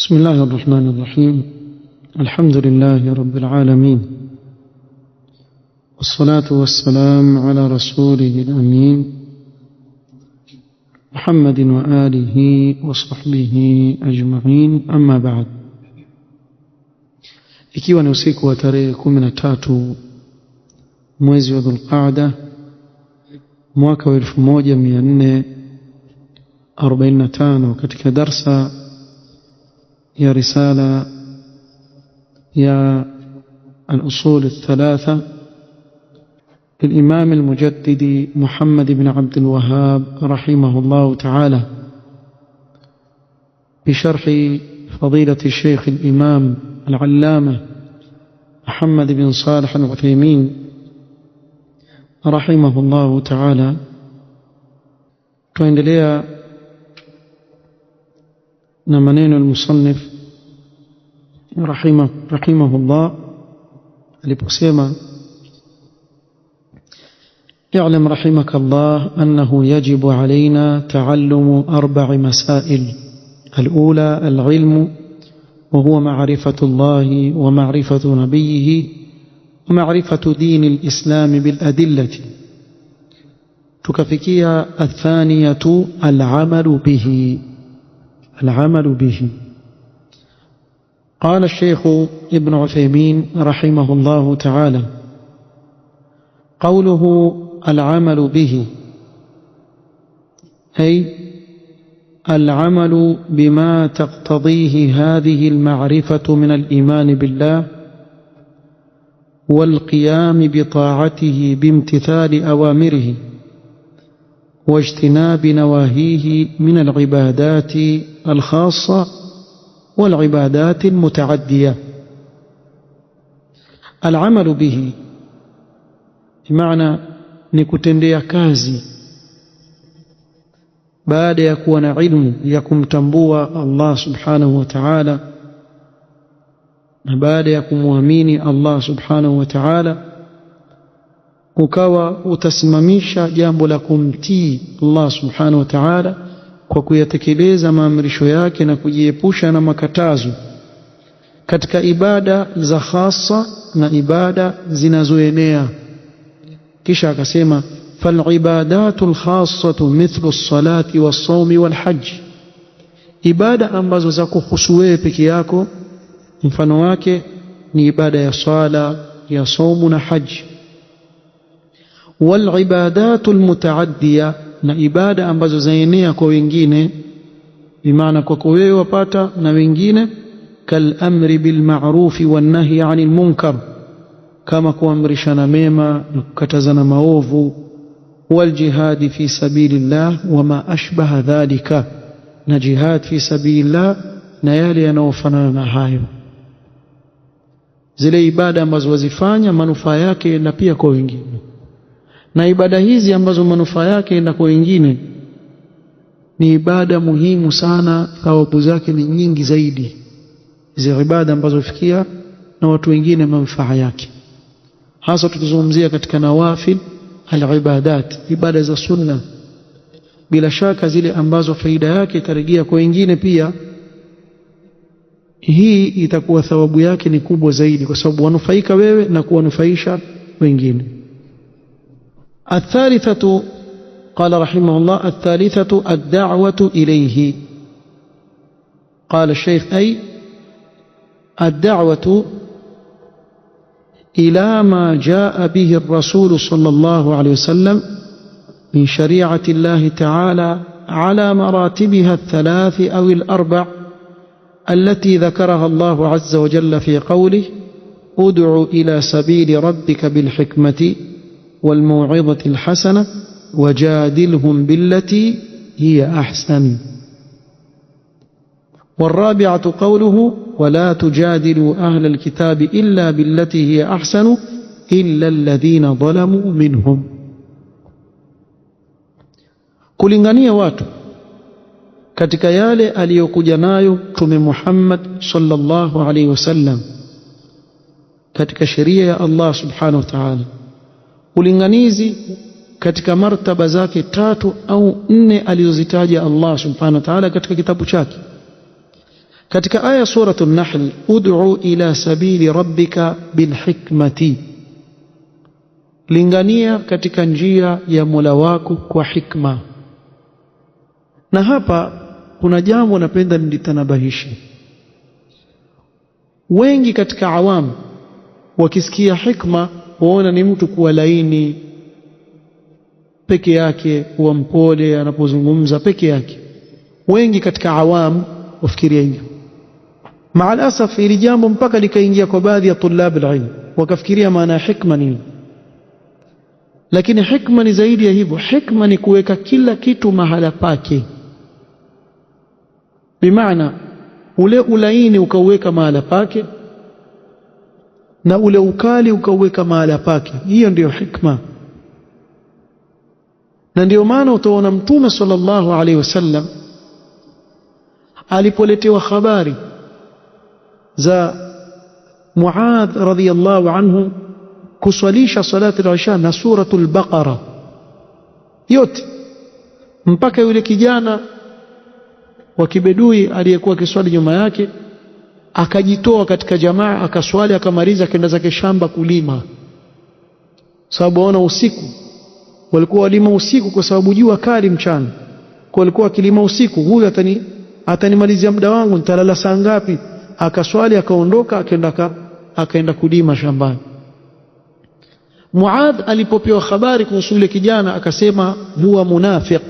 بسم الله الرحمن الرحيم. الحمد لله رب العالمين، والصلاة والسلام على رسوله الأمين محمد وآله وصحبه أجمعين. أما بعد، ikiwa ni usiku wa tarehe 13 mwezi wa Dhulqaada mwaka wa 1445 katika darsa يا رسالة يا الأصول الثلاثة للإمام المجدد محمد بن عبد الوهاب رحمه الله تعالى، بشرح فضيلة الشيخ الإمام العلامة محمد بن صالح العثيمين رحمه الله تعالى. tuendelea na maneno المصنف رحمه الله aliposema: اعلم رحمك الله أنه يجب علينا تعلم 4 مسائل. الأولى العلم، وهو معرفة الله ومعرفة نبيه ومعرفة دين الإسلام بالأدلة. تكفيكيا الثانية العمل به. قال الشيخ ابن عثيمين رحمه الله تعالى: قوله العمل به أي العمل بما تقتضيه هذه المعرفة من الإيمان بالله والقيام بطاعته بامتثال أوامره واجتناب نواهيه من العبادات الخاصة والعبادات المتعدية. العمل به بمعنى نكتنديا كازي بعد يكون علم يكم تنبوى الله سبحانه وتعالى، بعد يكم مؤمني الله سبحانه وتعالى، ukawa utasimamisha jambo la kumtii Allah subhanahu wa ta'ala kwa kuyatekeleza maamrisho yake na kujiepusha na makatazo katika ibada za khasa na ibada zinazoenea. Kisha akasema: falibadatul khassatu mithlu as-salati was-sawmi wal-hajj, ibada ambazo za kuhusu wewe peke yako mfano wake ni ibada ya swala, ya saumu na haji. والعبادات المتعدية, na ibada ambazo zaenea kwa wengine, bimaana kwa wewe wapata na wengine, kal amri bil ma'ruf wan nahy 'anil munkar, kama kuamrishana mema na kukatazana maovu, wal jihad fi sabilillah wama ashbaha dhalika, na jihad fi sabilillah na yale yanayofanana na hayo. Zile ibada ambazo wazifanya manufaa yake na pia kwa wengine, na ibada hizi ambazo manufaa yake na kwa wengine ni ibada muhimu sana, thawabu zake ni nyingi zaidi hizi ibada ambazo fikia na watu wengine manufaa yake, hasa tukizungumzia katika nawafil al-ibadat, ibada za sunna. Bila shaka zile ambazo faida yake itarejea kwa wengine pia, hii itakuwa thawabu yake ni kubwa zaidi, kwa sababu wanufaika wewe na kuwanufaisha wengine. الثالثة قال رحمه الله: الثالثة الدعوة إليه. قال الشيخ: أي الدعوة إلى ما جاء به الرسول صلى الله عليه وسلم من شريعة الله تعالى على مراتبها 3 أو 4 التي ذكرها الله عز وجل في قوله: ادع إلى سبيل ربك بالحكمة والموعظة الحسنة وجادلهم بالتي هي أحسن. والرابعة قوله: ولا تجادلوا أهل الكتاب إلا بالتي هي أحسن إلا الذين ظلموا منهم. kulingania watu katika yale aliyokuja nayo Mtume Muhammad sallallahu alaihi wasallam katika sheria ya Allah subhanahu wa ta'ala, ulinganizi katika martaba zake 3 au 4 alizozitaja Allah subhanahu wa ta'ala katika kitabu chake, katika aya suratul Nahl, ud'u ila sabili rabbika bilhikmati, lingania katika njia ya Mola wako kwa hikma. Na hapa kuna jambo napenda nilitanabahishi. Wengi katika awamu wakisikia hikma waona ni mtu kuwa laini peke yake, kuwa mpole anapozungumza peke yake. Wengi katika awamu wafikiria hivyo. Maalasaf, ili jambo mpaka likaingia kwa baadhi ya tulab alilm, wakafikiria maana hikma nini. Lakini hikma ni zaidi ya hivyo. Hikma ni kuweka kila kitu mahala pake. Bimaana ule ulaini ukauweka mahala pake na ule ukali ukauweka mahala pake. Hiyo ndiyo hikma. Na ndio maana utaona Mtume sallallahu alaihi wasallam alipoletewa habari za Muadh radhiyallahu anhu kuswalisha salati al-isha na suratul Baqara yote, mpaka yule kijana wa kibedui aliyekuwa kiswali nyuma yake akajitoa katika jamaa, akaswali, akamaliza, akaenda zake shamba kulima. Sababu waona usiku walikuwa walima usiku, kwa sababu jua kali mchana, kwa walikuwa wakilima usiku. Huyu atanimalizia muda wangu, nitalala saa ngapi? Akaswali, akaondoka, akaenda kulima shambani. Muadh alipopewa habari kuhusu yule kijana akasema huwa munafiq,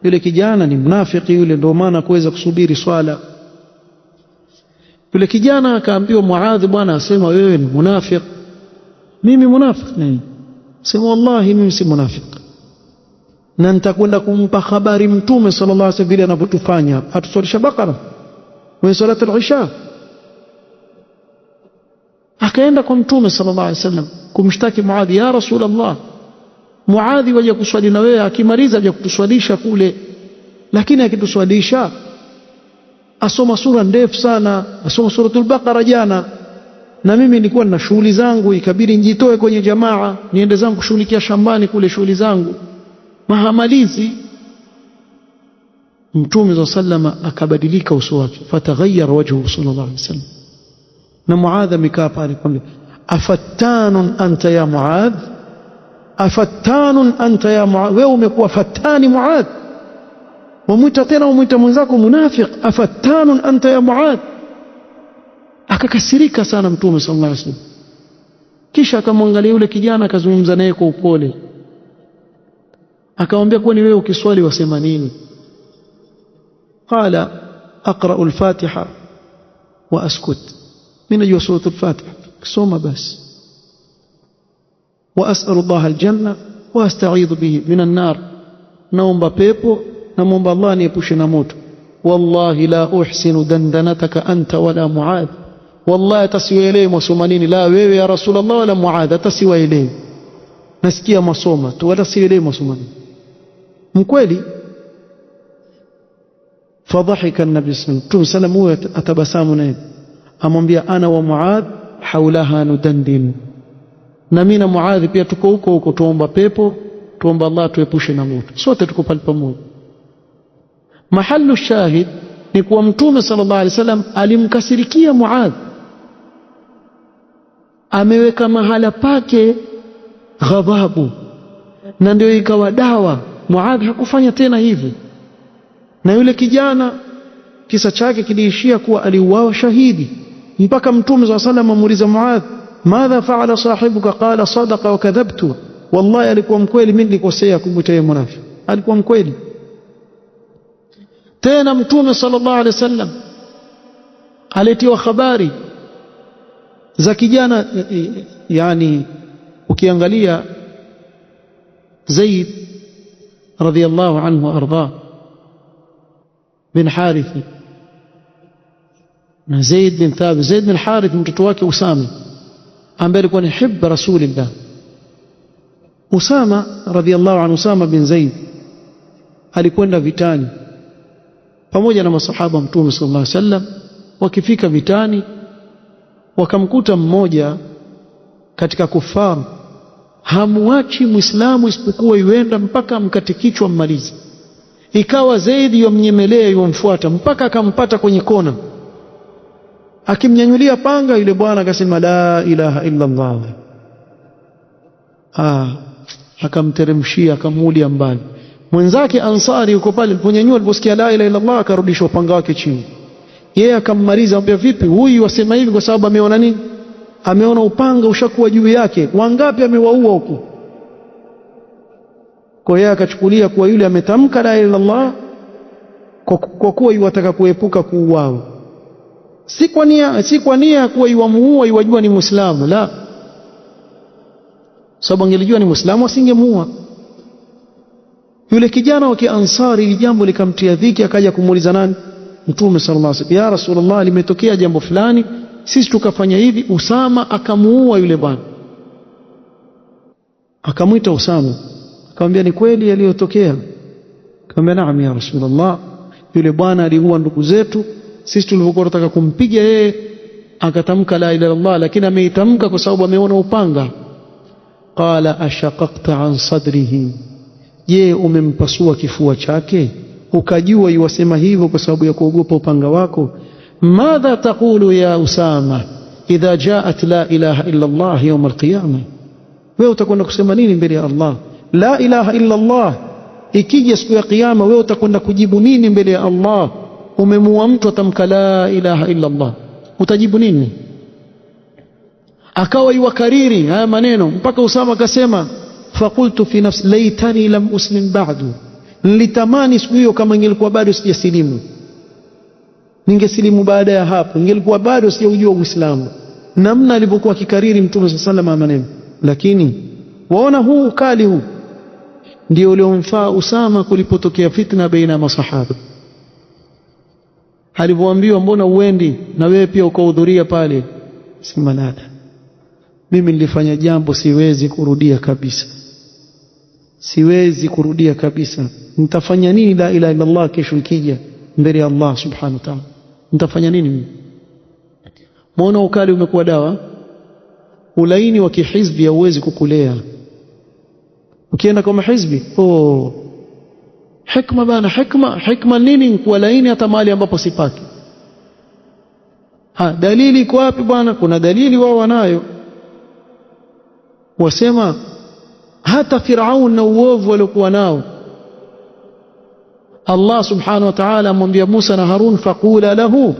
yule kijana ni mnafiki yule, ndio maana kuweza kusubiri swala. Yule kijana akaambiwa Muadh, bwana asema wewe ni munafiq. Mimi munafiq nini? Sema wallahi mimi si munafiq, na nitakwenda kumpa habari Mtume sallallahu alaihi wasallam vile anavyotufanya. Atuswalisha Baqara wa salatu al-isha. Akaenda kwa Mtume sallallahu alaihi wasallam kumshtaki Muadh, ya Rasulullah, Muadh waje kuswali na wewe, akimaliza aje kutuswalisha kule, lakini akituswalisha asoma sura ndefu sana, asoma suratul Baqara jana, na mimi nilikuwa na shughuli zangu, ikabidi njitoe kwenye jamaa niende zangu kushughulikia shambani kule shughuli zangu mahamalizi. Mtume sallallahu alaihi wasallam akabadilika uso wake, fataghayyara wajhu sallallahu alaihi wasallam. Na Muadh amekaa pale kwamba afattanun anta ya Muadh, afattanun anta ya Muadh, wewe umekuwa fatani Muadh, wamwita tena umwita mwenzako munafiq, afattanun anta ya Muadh. Akakasirika sana Mtume sallallahu alaihi wasallam, kisha akamwangalia yule kijana, akazungumza naye kwa upole, akamwambia kwani wewe ukiswali wasema nini? Qala aqra'u al-Fatiha wa askut, mimi najua suratul Fatiha kusoma basi, wa as'alu Allah al-janna wa asta'idhu bihi min an-nar, naomba pepo na muomba Allah niepushe na moto. Wallahi la uhsinu dandanataka anta wala Muadh, wallahi atasiwaelewi mwasoma nini, la wewe ya Rasulullah wala Muadh atasiwaelewi, nasikia masoma tu wala sielewi mwasoma nini. Mkweli. Fadhahika an-nabi sallallahu alaihi wasallam, atabasamu naye, amwambia ana wa Muadh haulaha nudandin, na mimi na Muadh pia tuko huko huko, tuomba pepo, tuomba Allah tuepushe na moto, sote tuko pale pamoja. Mahallu shahid ni kuwa Mtume sallallahu alaihi wasallam alimkasirikia Muadh, ameweka mahala pake ghadhabu, na ndio ikawa dawa. Muadh hakufanya tena hivi, na yule kijana kisa chake kiliishia kuwa aliuawa shahidi, mpaka Mtume sallallahu alaihi wasallam amuuliza Muadh, madha faala sahibuka? Qala sadaqa wa kadhabtu, wallahi alikuwa mkweli, mimi nilikosea kumwita yeye munafiki, alikuwa mkweli. Tena Mtume sallallahu alaihi wasallam aletiwa habari za kijana, yani ukiangalia Zaid radhiyallahu anhu arda bin Harith na Zaid bin Thabit, Zaid bin Harith mtoto wake Usama ambaye alikuwa ni hibba Rasulillah. Usama radhiyallahu anhu, Usama bin Zaid alikwenda vitani pamoja na masahaba Mtume sallallahu alaihi wasallam. Wakifika vitani wakamkuta mmoja katika kufaru, hamuachi Muislamu isipokuwa yuenda mpaka mkate kichwa mmalize. Ikawa Zaidi yomnyemelea yomfuata mpaka akampata kwenye kona, Akimnyanyulia panga, yule bwana akasema la ilaha illa Allah. Akamteremshia, akamuulia mbali. Mwenzake Ansari yuko pale, aliponyanyua, aliposikia la ilaha illa Allah, akarudisha upanga wake chini. Yeye akammaliza, amwambia vipi huyu wasema hivi kwa sababu ameona nini? Ameona upanga ushakuwa juu yake. Wangapi amewaua huko? Kwa hiyo akachukulia kuwa yule ametamka la ilaha illa Allah kwa kuwa yuwataka kuepuka kuuawa, si kwa nia kuwa yuamuua yuwajua ni Muislamu. La, sababu angelijua ni Muislamu asingemuua. Yule kijana wa Kiansari, ili jambo likamtia dhiki, akaja kumuuliza nani? Mtume sallallahu alaihi wasallam, ya Rasulullah, limetokea jambo fulani, sisi tukafanya hivi. Usama akamuua yule bwana. Akamwita Usama, akamwambia ni kweli yaliyotokea? Akamwambia naam ya Rasulullah, yule bwana aliua ndugu zetu, sisi tulivyokuwa tunataka kumpiga yeye akatamka la ilaha illallah, lakini ameitamka kwa sababu ameona upanga. Qala ashaqaqta an sadrihi, je, umempasua kifua chake ukajua yuwasema hivyo kwa sababu ya kuogopa upanga wako? Madha taqulu ya Usama idha jaat la ilaha illa Allah yawm alqiyama, wewe utakwenda kusema nini mbele ya Allah? La ilaha illa Allah ikija siku ya kiyama, wewe utakwenda kujibu nini mbele ya Allah? Umemuua mtu atamka la ilaha illa Allah, utajibu nini? Akawa yuwakariri haya maneno mpaka Usama akasema faqultu fi nafsi laitani lam uslim ba'du, nilitamani siku hiyo kama ingelikuwa bado sijasilimu, ningesilimu baada ya hapo, ingelikuwa bado sijaujua Uislamu. Namna alivyokuwa akikariri Mtume sallallahu alaihi wasallam maneno. Lakini waona huu ukali huu ndio uliomfaa Usama kulipotokea fitna baina ya masahaba. Alipoambiwa mbona uendi na wewe pia ukahudhuria pale, sema nada, mimi nilifanya jambo siwezi kurudia kabisa, siwezi kurudia kabisa. Nitafanya nini la ilaha illa Allah kesho nikija mbele ya Allah subhanahu wa ta'ala? Nitafanya nini mimi? Muona ukali umekuwa dawa. Ulaini wa kihizbi hauwezi kukulea. Ukienda kama hizbi, hikma bana, hikma nini kuwa laini hata mahali ambapo sipaki? Dalili iko wapi bwana? Kuna dalili wao wanayo. Wasema hata Firaun na uovu waliokuwa nao, Allah subhanahu wa ta'ala amwambia Musa na Harun, faqula lahu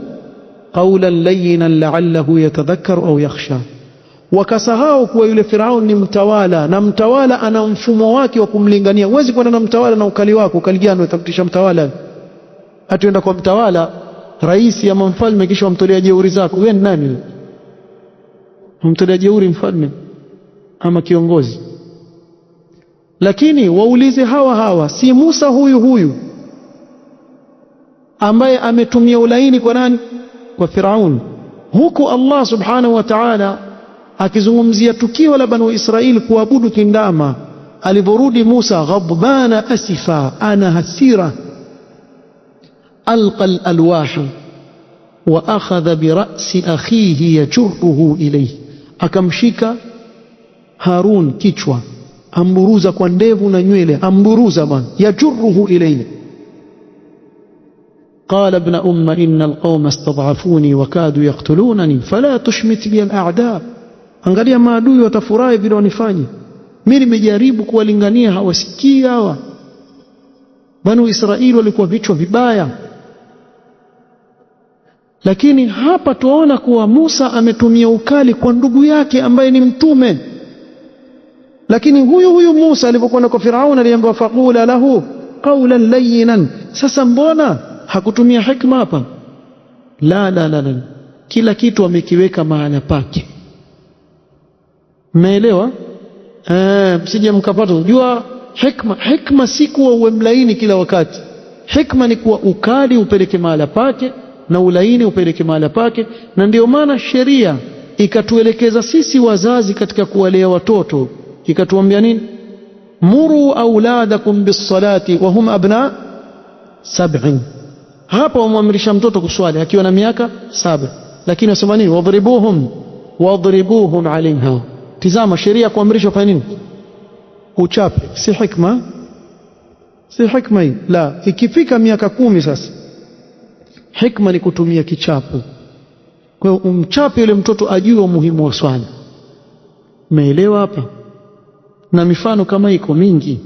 qawlan layyinan la'allahu yatadhakkaru au yakhsha. Wakasahau kuwa yule Firaun ni mtawala, na mtawala ana mfumo wake wa kumlingania. Huwezi kwenda na mtawala na ukali wako, ukali gani utakutisha mtawala? Atuenda kwa mtawala, rais ama mfalme, kisha wamtolea jeuri zako. Wewe ni nani? Wamtolea jeuri mfalme ama kiongozi? Lakini waulize hawa, si Musa huyu ambaye ametumia ulaini kwa nani? Kwa Firaun. Huku Allah subhanahu wa ta'ala akizungumzia tukio la Banu Israili kuabudu kindama, alivorudi Musa ghadbana asifa, ana hasira, alqa alwaha wa akhadha bi ra'si akhihi yajruhu ilayhi, akamshika Harun kichwa, amburuza kwa ndevu na nywele, amburuza bwana, yajruhu ilayhi. قال ابن إن القوم استضعفوني وكادوا يقتلونني فلا تشمت بي الأعداء. Angalia maadui watafurahi vile wanifanya mimi. Nimejaribu kuwalingania, hawasikii hawa. Banu Israili walikuwa vichwa vibaya. Lakini hapa tuona kuwa Musa ametumia ukali kwa ndugu yake ambaye ni mtume. Lakini huyu Musa alipokuwa kwa Firaun aliambiwa faqula lahu qawlan layyinan. Sasa mbona hakutumia hikma hapa? La, kila kitu amekiweka mahala pake. Umeelewa? Msije mkapata kujua hikma si kuwa uwe mlaini kila wakati. Hikma ni kuwa ukali upeleke mahala pake na ulaini upeleke mahala pake. Na ndio maana sheria ikatuelekeza sisi wazazi katika kuwalea watoto, ikatuambia nini? Muru auladakum bis-salati wa hum abna 7. Hapa wamwamrisha mtoto kuswali akiwa na miaka 7, lakini wasema nini? wadribuhum alaiha. Tizama, sheria kuamrisha fanya nini? Uchape. Si hikma? Si hikma hii. La, ikifika miaka 10 sasa, hikma ni kutumia kichapo. Kwa hiyo umchape yule mtoto ajue umuhimu wa swala. Umeelewa hapa? Na mifano kama iko mingi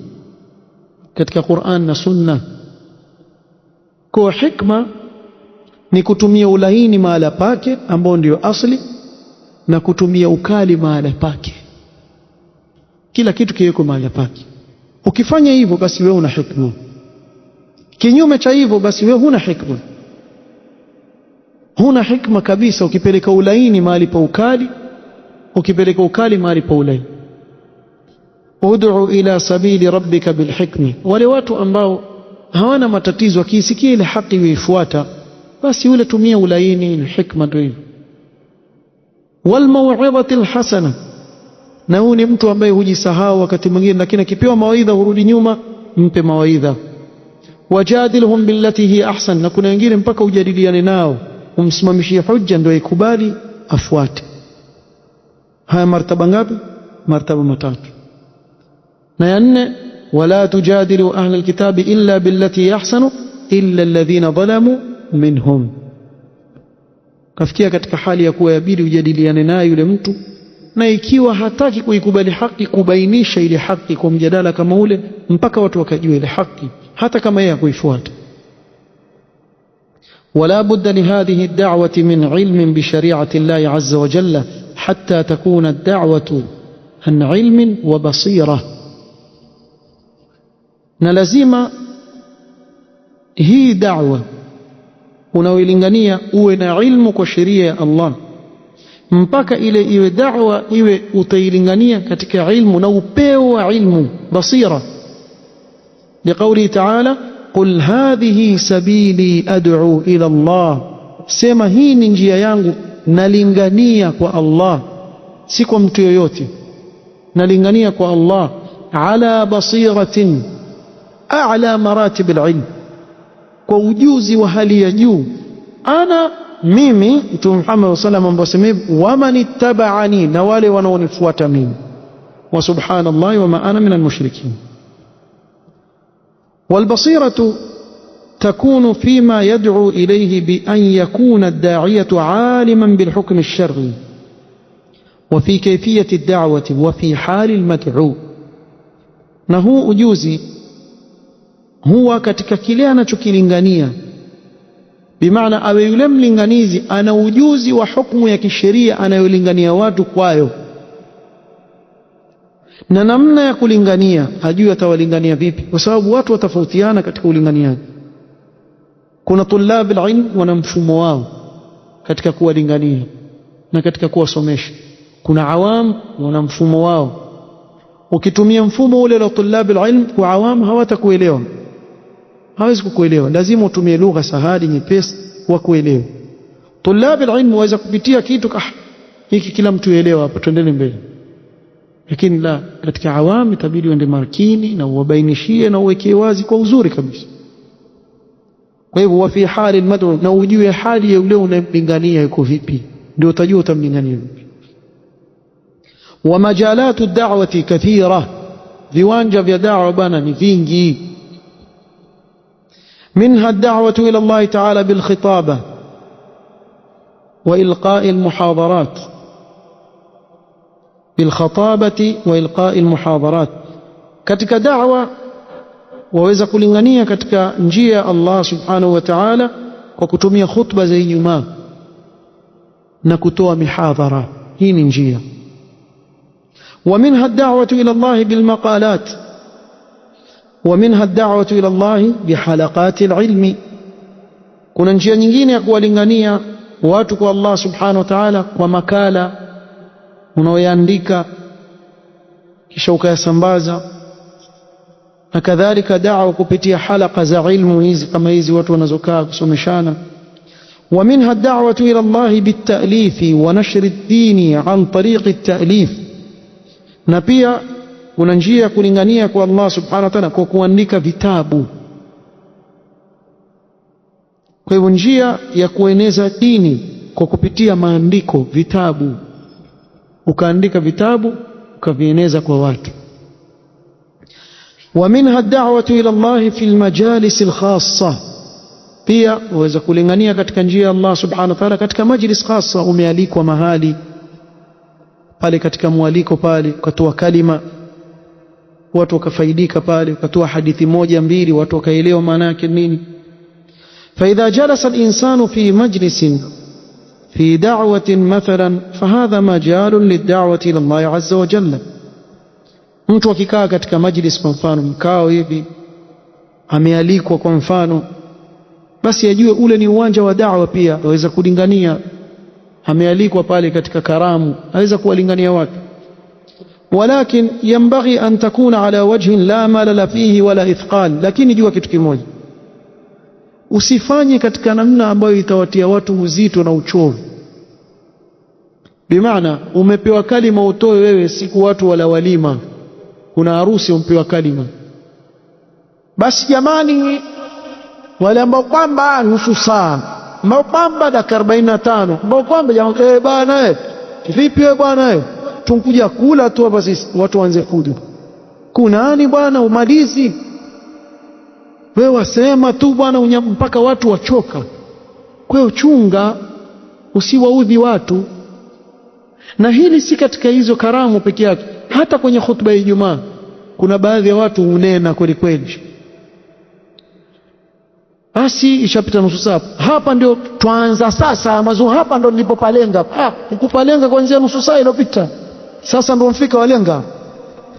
katika Qur'an na Sunna. Kwa hikma ni kutumia ulaini mahala pake ambao ndio asli, na kutumia ukali mahala pake. Kila kitu kiweko mahala pake. Ukifanya hivyo basi wewe una hikma. Kinyume cha hivyo basi wewe huna hikma. Huna hikma kabisa ukipeleka ulaini mahali pa ukali, ukipeleka ukali mahali pa ulaini. Ud'u ila sabili rabbika bilhikmi. Wale watu ambao hawana matatizo, akisikia ile haki uifuata, basi ule tumia ulaini na hikma ndio hivyo. Wal mau'izati alhasana. Na huyu ni mtu ambaye hujisahau wakati mwingine, lakini akipewa mawaidha hurudi nyuma, mpe mawaidha. Wajadilhum billati hi ahsan. Na kuna wengine mpaka ujadiliane nao, umsimamishie hujja ndio ikubali afuate. Haya martaba ngapi? Martaba matatu. Na ya nne, wala tujadilu ahla alkitabi illa billati ahsanu illa alladhina dhalamu minhum. Kafikia katika hali ya kuwa yabidi ujadiliane naye yule mtu, na ikiwa hataki kuikubali haki, kubainisha ile haki kwa mjadala kama ule mpaka watu wakajua ile haki, hata kama yeye hakuifuata. Wala budda li hadhihi ad-da'wati min ilmin bi shari'ati Allah azza wa jalla hatta takuna ad-da'watu an ilmin wa basira. Na lazima hii da'wa unaoilingania uwe na ilmu kwa sheria ya Allah, mpaka ile iwe da'wa iwe utailingania katika ilmu na upeo wa ilmu, basira. Liqawli ta'ala, qul hadhihi sabili ad'u ila Allah. Sema hii ni njia yangu, nalingania kwa Allah, si kwa mtu yoyote, nalingania kwa Allah. Ala basiratin, a'la maratib al-ilm, kwa ujuzi wa hali ya juu. Ana mimi Mtume Muhammad sallallahu alaihi wasallam, wa man ittaba'ani, na wale wanaonifuata mimi. Wa subhanallahi wa ma ana min al-mushrikin. والبصيرة تكون فيما يدعو إليه بأن يكون الداعية عالما بالحكم الشرعي وفي كيفية الدعوة وفي حال المدعو. نهو ujuzi huwa katika kile anachokilingania, bimaana awe yule mlinganizi ana ujuzi wa hukumu ya kisheria anayolingania watu kwayo, na namna ya kulingania ajue atawalingania vipi, kwa sababu watu watafautiana katika ulinganiaji. Kuna tulab alilm wana mfumo wao katika kuwalingania na katika kuwasomesha. Kuna awam wana mfumo wao. Ukitumia mfumo ule wa tulab alilm kwa awam hawatakuelewa, hawezi kukuelewa. Lazima utumie lugha sahali nyepesi wa kuelewa. Tulab alilm waweza kupitia kitu hiki kila mtu elewa, hapa tuendelee mbele. Lakini la, katika awam itabidi uende makini na uwabainishie na uwekee wazi kwa uzuri kabisa. Kwa hivyo wa fi hali almad'u, na ujue hali ya yule unayemlingania yuko vipi, ndio utajua utamlingania vipi. Wa majalatu ad-da'wati kathira, viwanja vya da'wa bana ni vingi. Minha ad-da'watu ila Allah ta'ala bil khitaba wa ilqa'i al-muhadarat, bilkhatabati wa ilqa'i almuhadarat. Katika da'wa waweza kulingania katika njia ya Allah subhanahu wa ta'ala kwa kutumia khutba za Ijumaa na kutoa mihadhara. Hii ni njia. Wa minha ad-da'watu ila Allah bilmaqalat, wa minha ad-da'watu ila Allah bihalaqati al-ilmi. Kuna njia nyingine ya kuwalingania watu kwa Allah subhanahu wa ta'ala kwa makala unaoyaandika kisha ukayasambaza, na kadhalika da'wa kupitia halaka za ilmu hizi kama hizi watu wanazokaa kusomeshana. Wa minha ad-da'watu ila Allah bit-ta'lifi wa nashri ad-dini an tariqi at-ta'lif. Na pia kuna njia ya kulingania kwa Allah subhanahu wa ta'ala kwa kuandika vitabu. Kwa hivyo njia ya kueneza dini kwa kupitia maandiko, vitabu, ukaandika vitabu ukavieneza kwa watu. Wa minha ad-da'watu ila Allah fi al-majalis al-khassa, Pia waweza kulingania katika njia ya Allah subhanahu wa ta'ala katika majlis khasa. Umealikwa mahali pale, katika mwaliko pale ukatoa kalima, watu wakafaidika pale, ukatoa hadithi moja mbili, watu wakaelewa maana yake nini. فإذا جلس الإنسان في مجلس في دعوة مثلا فهذا مجال للدعوة إلى الله عز وجل. mtu akikaa katika majlis, kwa mfano mkao hivi, amealikwa kwa mfano, basi ajue ule ni uwanja wa da'wa. Pia aweza kulingania, amealikwa pale katika karamu, aweza kuwalingania watu. walakin yanbaghi an takuna ala wajhin la malala fihi wala ithqal. Lakini jua kitu kimoja, usifanye katika namna ambayo itawatia watu uzito na uchovu. Bimaana umepewa kalima utoe wewe, siku watu wala walima, kuna harusi umpewa kalima, basi jamani, wale ambao kwamba nusu saa, ambao kwamba dakika 45, ambao kwamba jamani, bwana vipi wewe bwana, tunkuja kula tu hapa sisi, watu waanze kuja, kunani bwana, umalizi wewe, wasema tu bwana mpaka watu wachoka. Kwa hiyo chunga, usiwaudhi watu. Na hili si katika hizo karamu peke yake, hata kwenye khutba ya Ijumaa kuna baadhi ya watu hunena kweli kweli. Basi ishapita nusu saa, hapa ndio tuanza sasa mazu, hapa ndio nilipopalenga. Ukupalenga kuanzia nusu saa iliyopita, sasa ndio mfika walenga.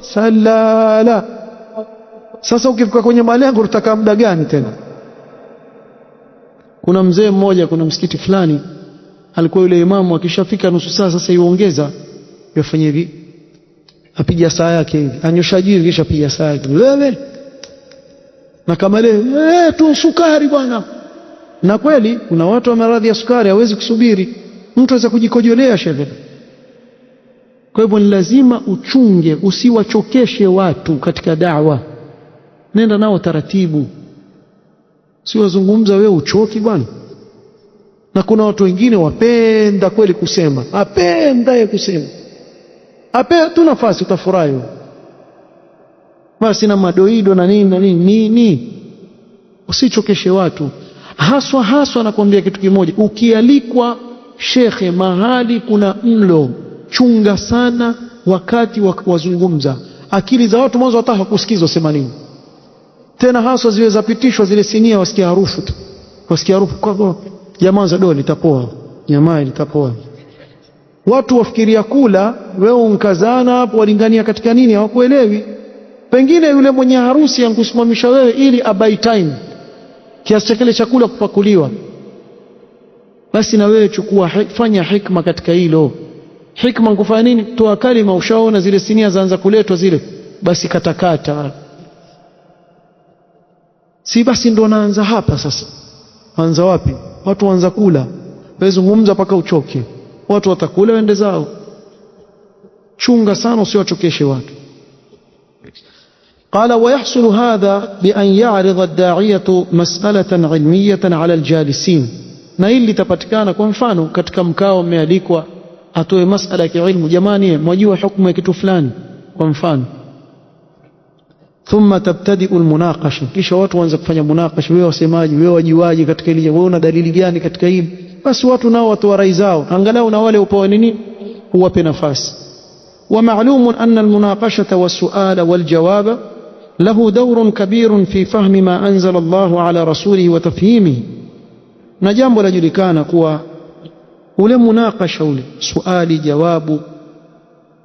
Salala, sasa ukifika kwenye malengo utakaa muda gani tena? Kuna mzee mmoja, kuna msikiti fulani, alikuwa yule imamu akishafika nusu saa sasa yuongeza, yafanye hivi, apiga saa yake hivi, anyosha juu kisha piga saa yake wewe, na kama leo tu sukari bwana. Na kweli kuna watu wa maradhi ya sukari, hawezi kusubiri, mtu aweza kujikojolea shehe. Kwa hivyo ni lazima uchunge, usiwachokeshe watu katika da'wa. Nenda nao taratibu, si wazungumza wewe uchoki bwana. Na kuna watu wengine wapenda kweli kusema, apenda yeye kusema, apenda tu nafasi, utafurahi basi, na madoido na nini na nini. Usichokeshe watu. Haswa nakwambia kitu kimoja, ukialikwa shekhe mahali kuna mlo, chunga sana wakati wazungumza. Akili za watu mwanzo wataka kusikiza usema nini, tena haswa ziwe zapitishwa zile sinia, wasikia harufu tu, wasikia harufu kwa jamaa za doli litapoa, jamaa litapoa. Watu wafikiria kula, wewe unkazana hapo, walingania katika nini, hawakuelewi. Pengine yule mwenye harusi ankusimamisha wewe ili abai time kiasi cha kile chakula kupakuliwa. Basi na wewe chukua, fanya hikma katika hilo. Hikma nkufanya nini? Toa kalima, ushaona zile sinia zaanza kuletwa zile, basi katakata. Si basi ndo naanza hapa sasa. Anza wapi? Watu waanza kula, wewe zungumza paka uchoke, watu watakula wende zao. Chunga sana usiwachokeshe watu. قال ويحصل هذا بأن يعرض الداعية مسألة علمية على الجالسين. na hili litapatikana kwa mfano katika mkao umealikwa, atoe masala ya kiilmu, jamani mwajua hukumu ya kitu fulani kwa mfano. Thumma tabtadi'u almunaqasha, kisha watu waanze kufanya munaqasha, wewe wasemaji, wewe wajiwaje katika hili, wewe una dalili gani katika hili? Basi watu nao watoa rai zao, angalau na wale upoa nini, uwape nafasi. Wa ma'lumun anna almunaqashata was-su'ala wal-jawaba له دور كبير في فهم ما أنزل الله على رسوله وتفهيمه. na jambo lajulikana kuwa ule munakasha, ule swali jawabu,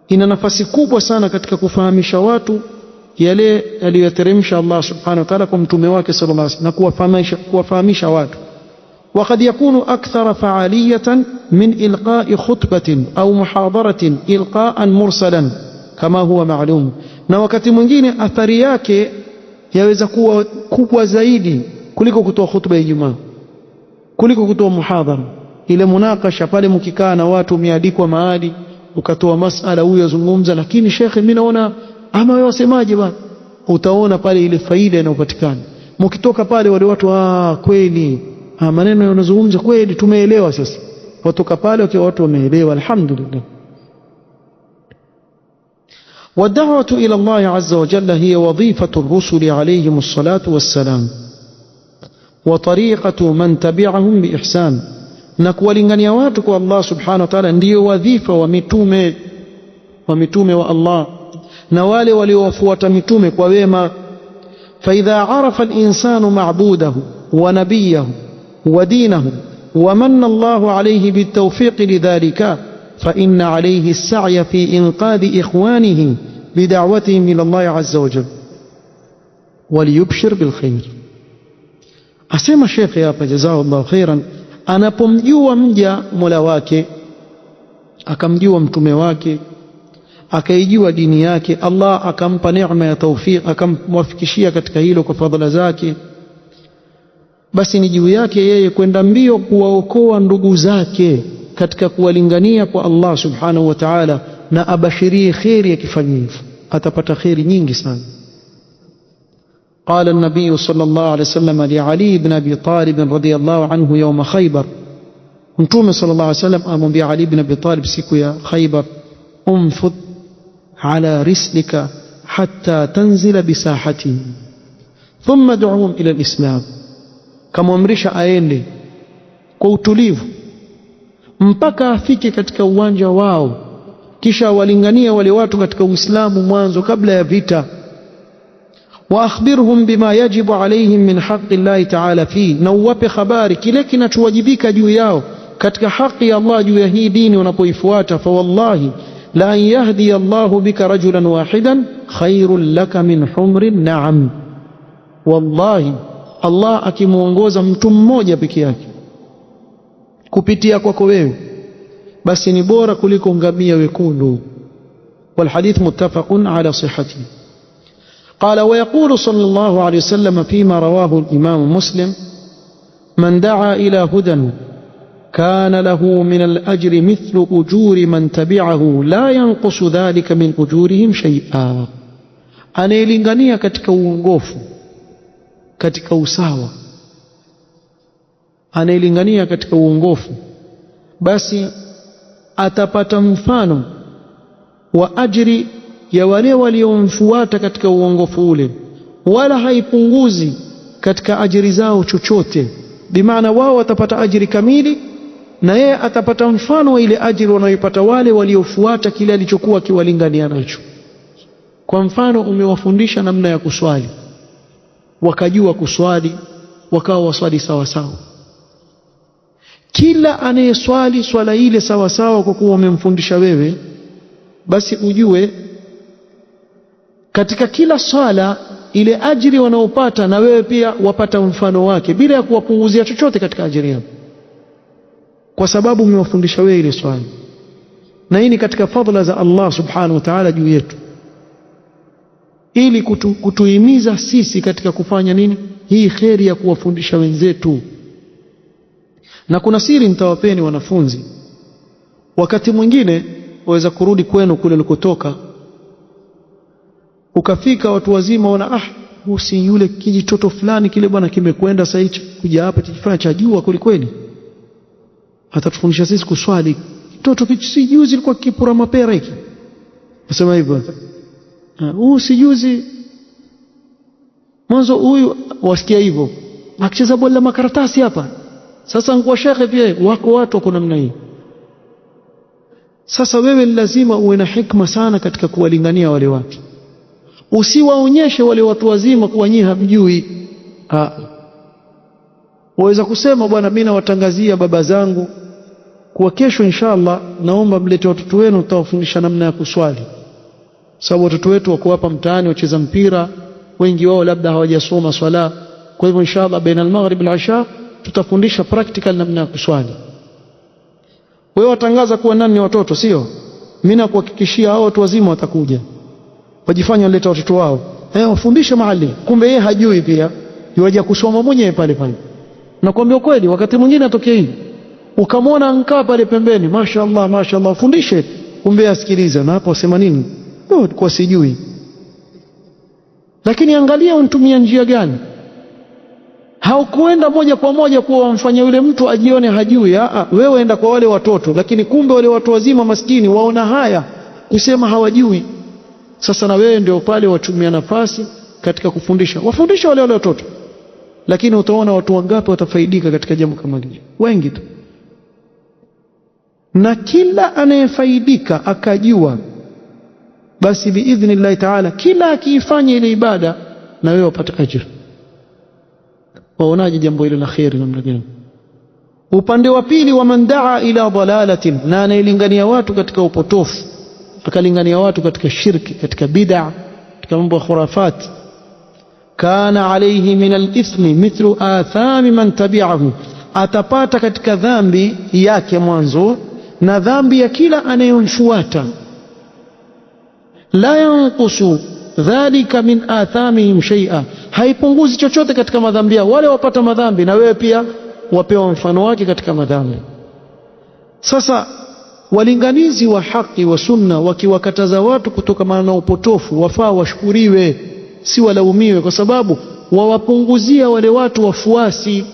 ina nafasi kubwa sana katika kufahamisha watu yale aliyoteremsha Allah subhanahu wa ta'ala kwa mtume wake sallallahu alaihi wasallam, na kuwafahamisha watu. وقد يكون أكثر فعالية من إلقاء خطبة أو محاضرة إلقاء مرسلا كما هو معلوم. na wakati mwingine athari yake yaweza kuwa kubwa zaidi kuliko kutoa khutba ya Ijumaa, kuliko kutoa muhadhara. Ile munakasha pale mkikaa na watu umeandikwa mahali, ukatoa masala, huyo azungumza, lakini shekhe mimi naona ama wewe wasemaje bwana, utaona pale ile faida inayopatikana. Mkitoka pale wale watu kweli maneno yanazungumza kweli, tumeelewa. Sasa watoka pale wakiwa watu wameelewa, alhamdulillah. والدعوة إلى الله عز وجل هي وظيفة الرسل عليهم الصلاة والسلام، wa tariqatu man tabi'ahum biihsan, na kuwalingania watu kwa Allah subhanahu wa ta'ala ndio wadhifa wa mitume wa Allah na wale waliowafuata mitume kwa wema. Faidha arafa al-insanu ma'budahu wa nabiyahu wa dinahu wa manna Allahu alayhi bitawfiq lidhalika fa inna alayhi as-sa'ya fi inqadhi ikhwanihi bida'watihim ila Allah azza wa jalla waliyubshir bilkhair. Asema shekhe hapa jazakallahu khairan, anapomjua mja Mola wake, akamjua mtume wake, akaijua dini yake, Allah akampa neema ya tawfiq, akamwafikishia katika hilo kwa fadhila zake, basi ni juu yake yeye kwenda mbio kuwaokoa ndugu zake katika kuwalingania kwa Allah subhanahu wa ta'ala, na abashirie kheri akifanya hivyo, atapata kheri nyingi sana. قال النبي صلى الله عليه وسلم لعلي بن أبي طالب رضي الله عنه يوم خيبر، متوم صلى الله عليه وسلم أمر بعلي بن أبي طالب siku ya Khaybar, انفض على رسلك حتى تنزل بساحتهم ثم ادعوهم إلى الإسلام. kama amrisha aende kwa utulivu mpaka afike katika uwanja wao, kisha walingania wale watu katika Uislamu mwanzo kabla ya vita. wa akhbirhum bima yajibu alayhim min haqqi Allah ta'ala fi, na uwape habari kile kinachowajibika juu yao katika haki ya Allah juu ya hii dini wanapoifuata. fa wallahi la an yahdi Allahu bika rajulan wahidan khairul laka min humrin na'am, wallahi Allah akimuongoza mtu mmoja peke yake kupitia kwako wewe, basi ni bora kuliko ngamia wekundu. wal hadith muttafaqun ala sihhatihi. قال ويقول صلى الله عليه وسلم فيما رواه الإمام مسلم: من دعا إلى هدى كان له من الأجر مثل أجور من تبعه لا ينقص ذلك من أجورهم شيئا. anayelingania katika uongofu, katika usawa, anayelingania katika uongofu, basi atapata mfano wa ajri ya wale waliomfuata katika uongofu ule, wala haipunguzi katika ajiri zao chochote. Bimaana wao watapata ajiri kamili, na yeye atapata mfano wa ile ajiri wanayopata wale waliofuata kile alichokuwa akiwalingania nacho. Kwa mfano, umewafundisha namna ya kuswali, wakajua kuswali, wakawa waswali sawa sawa. Kila anayeswali swala ile sawa sawa kwa kuwa umemfundisha wewe, basi ujue katika kila swala ile ajiri wanaopata na wewe pia wapata mfano wake, bila ya kuwapunguzia chochote katika ajiri yao, kwa sababu umewafundisha wewe ile swala. Na hii ni katika fadhila za Allah subhanahu wa ta'ala juu yetu, ili kutuhimiza sisi katika kufanya nini? Hii kheri ya kuwafundisha wenzetu. Na kuna siri nitawapeni wanafunzi, wakati mwingine waweza kurudi kwenu kule ulikotoka, ukafika watu wazima wana si yule kijitoto fulani kile bwana kimekwenda sasa hicho kuja hapa kijifanya cha jua kweli, atatufundisha sisi kuswali. Kitoto si juzi ilikuwa kipura mapera hiki, nasema hivyo. Si juzi mwanzo huyu wasikia hivyo akicheza bola makaratasi hapa. Sasa ngwa shekhe pia wako watu wako namna hii. Sasa wewe lazima uwe na hikma sana katika kuwalingania wale watu. Usiwaonyeshe wale watu wazima kuwa nyinyi hamjui. Waweza kusema bwana, mimi nawatangazia baba zangu kwa kesho inshallah naomba mlete watoto wenu, tutawafundisha namna ya kuswali. Sababu watoto wetu wako hapa mtaani wacheza mpira, wengi wao labda hawajasoma swala. Kwa hivyo inshallah baina al-maghrib al-isha tutafundisha practical namna ya kuswali. Wewe watangaza kuwa nani ni watoto, sio? Mimi nakuhakikishia hao watu wazima watakuja, wajifanya waleta watoto wao, wafundishe mahali, kumbe yeye hajui pia, yuaje kusoma mwenyewe pale pale. Nakwambia kweli, wakati mwingine atokea hivi, ukamwona ankaa pale pembeni, mashaallah mashaallah, fundishe, kumbe asikiliza, na hapo wasema nini? Kwa sijui. Lakini angalia unitumia njia gani. Haukuenda moja kwa moja kuwa wamfanya yule mtu ajione hajui. Wewe enda kwa wale watoto, lakini kumbe wale watu wazima maskini waona haya kusema hawajui. Sasa na wewe ndio pale watumia nafasi katika kufundisha, wafundisha wale watoto, lakini utaona watu wangapi watafaidika katika jambo kama hili? Wengi tu. Na kila anayefaidika akajua, basi biidhnillahi taala kila akiifanya ile ibada na wewe upate ajira. Waonaje jambo hilo la khairi namna gani? Upande wa pili, wa man daa ila dalalatin, na anayelingania watu katika upotofu, akalingania watu katika shirki, katika bid'a, katika mambo ya khurafat, kana alayhi min al-ithmi mithlu athami man tabi'ahu, atapata katika dhambi yake mwanzo na dhambi ya kila anayemfuata. La yanqusu dhalika min athamihim shay'a, haipunguzi chochote katika madhambi yao. Wale wapata madhambi na wewe pia wapewa mfano wake katika madhambi. Sasa walinganizi wa haki wa sunna wakiwakataza watu kutokana na upotofu, wafaa washukuriwe, si walaumiwe, kwa sababu wawapunguzia wale watu wafuasi.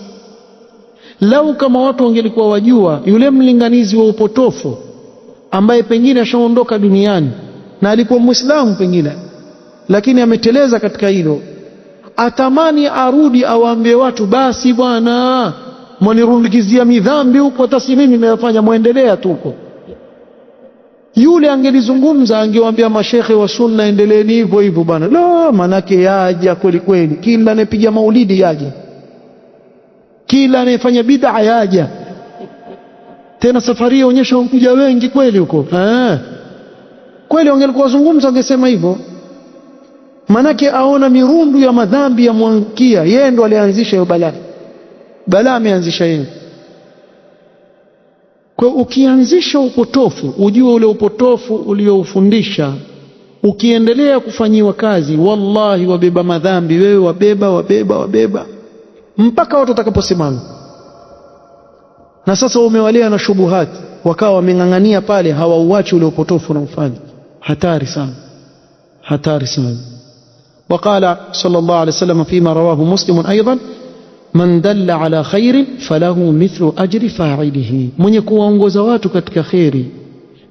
Lau kama watu wangelikuwa wajua yule mlinganizi wa upotofu ambaye pengine ashaondoka duniani na alikuwa Muislamu pengine, lakini ameteleza katika hilo, atamani arudi awaambie watu, basi bwana mwanirundikizia midhambi huko, hata si mimi nimeyafanya, muendelea tu huko. Yule angelizungumza, angewaambia mashekhe wa sunna, endeleeni hivyo hivyo bwana. La, manake yaja kweli kweli, kila anayepiga maulidi yaja, kila anayefanya bid'a yaja. Tena safari yaonyesha kuja wengi kweli huko. Kweli wangelikuwa wazungumza wangesema hivyo, manake aona mirundu ya madhambi ya mwangukia. Yeye ndo alianzisha hiyo balaa ameanzisha yeye. Kwa ukianzisha upotofu, ujue ule upotofu ulioufundisha ukiendelea kufanyiwa kazi, wallahi wabeba madhambi wewe, wabeba mpaka watu watakaposimama. Na sasa umewalea na shubuhati, wakawa wameng'ang'ania pale, hawauachi ule upotofu unaofanya. Hatari sana, hatari sana. وقال صلى الله عليه وسلم فيما رواه مسلم أيضا: man dalla ala khairin falahu mithlu ajri fa'ilihi, mwenye kuwaongoza watu katika khairi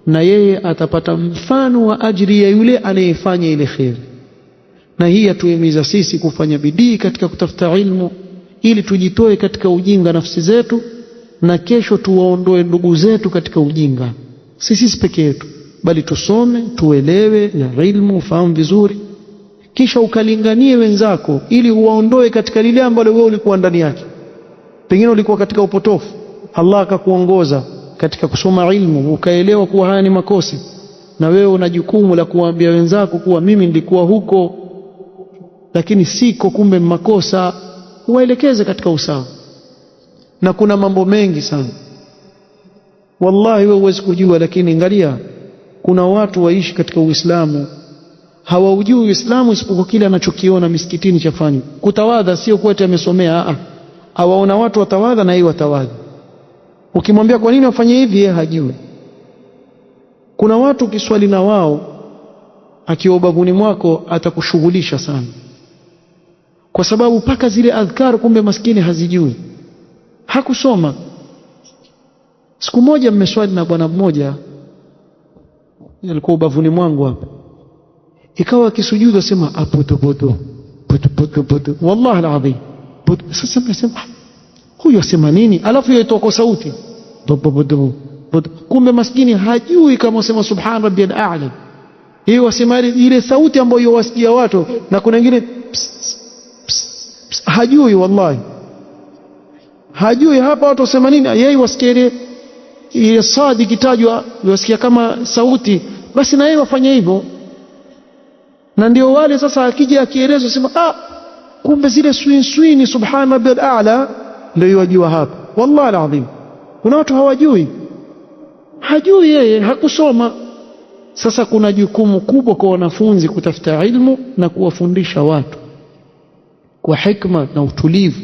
na yeye atapata mfano wa ajri ya yule anayefanya ile khairi. Na hii yatuhimiza sisi kufanya bidii katika kutafuta ilmu, ili tujitoe katika ujinga nafsi zetu, na kesho tuwaondoe ndugu zetu katika ujinga. Sisi peke yetu, bali tusome, tuelewe na ilmu, ufahamu vizuri, kisha ukalinganie wenzako ili uwaondoe katika lile ambalo wewe ulikuwa ndani yake. Pengine ulikuwa katika upotofu, Allah akakuongoza katika kusoma ilmu, ukaelewa kuwa haya ni makosa, na wewe una jukumu la kuwaambia wenzako kuwa mimi nilikuwa huko lakini siko, kumbe makosa, uwaelekeze katika usawa. Na kuna mambo mengi sana wallahi wewe huwezi kujua, lakini angalia, kuna watu waishi katika Uislamu hawaujui Uislamu isipokuwa kile anachokiona misikitini chafanywa. Kutawadha sio kwetu amesomea, awaona watu watawadha na yeye watawadha. Ukimwambia kwa nini wafanye hivi, yeye hajui. Kuna watu ukiswali na wao, akiwa ubavuni mwako atakushughulisha sana, kwa sababu paka zile adhkar kumbe maskini hazijui, hakusoma. Siku moja mmeswali na bwana mmoja, alikuwa ubavuni mwangu hapa, ikawa kisujudu asema aputo, wallahi alazim. Sasa mnasema huyu asema nini, alafu yaitoa kwa sauti, kumbe maskini hajui kama usema subhan rabbiyal a'la. Hiyo wasema ile sauti ambayo wasikia watu, na kuna wengine hajui, wallahi hajui. Hapa watu wasema nini, yeye wasikia ile sadi kitajwa, wasikia kama sauti, basi na yeye wafanye hivyo. Na ndio wale sasa akija akieleza sema kumbe zile swini subhana rabbil a'la ndio yajua hapa. Wallahi alazim, kuna watu hawajui, hajui, yeye hakusoma. Sasa kuna jukumu kubwa kwa wanafunzi kutafuta ilmu na kuwafundisha watu kwa hikma na utulivu,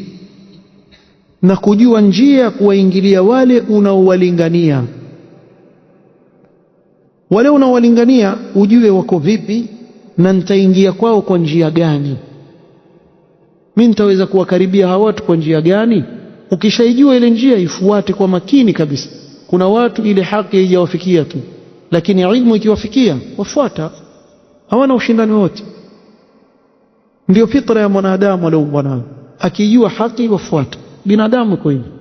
na kujua njia ya kuwaingilia wale unaowalingania. Wale unaowalingania ujue wako vipi na nitaingia kwao kwa njia gani, mimi nitaweza kuwakaribia hawa watu kwa njia gani. Ukishaijua ile njia, ifuate kwa makini kabisa. Kuna watu ile haki haijawafikia tu, lakini ilmu ikiwafikia wafuata, hawana ushindani wote. Ndio fitra ya mwanadamu alioumbwa nayo. akijua haki wafuata. Binadamu kwa hivyo.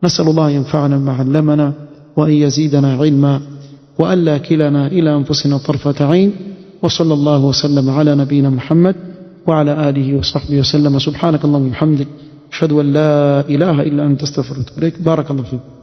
نسأل الله ينفعنا بما علمنا وأن يزيدنا علما وأن لا كلنا إلى أنفسنا طرفة عين. وصلى الله وسلم على نبينا محمد وعلى آله وصحبه وسلم. سبحانك اللهم وبحمدك أشهد أن لا إله إلا أنت أستغفرك وأتوب إليك. بارك الله فيك.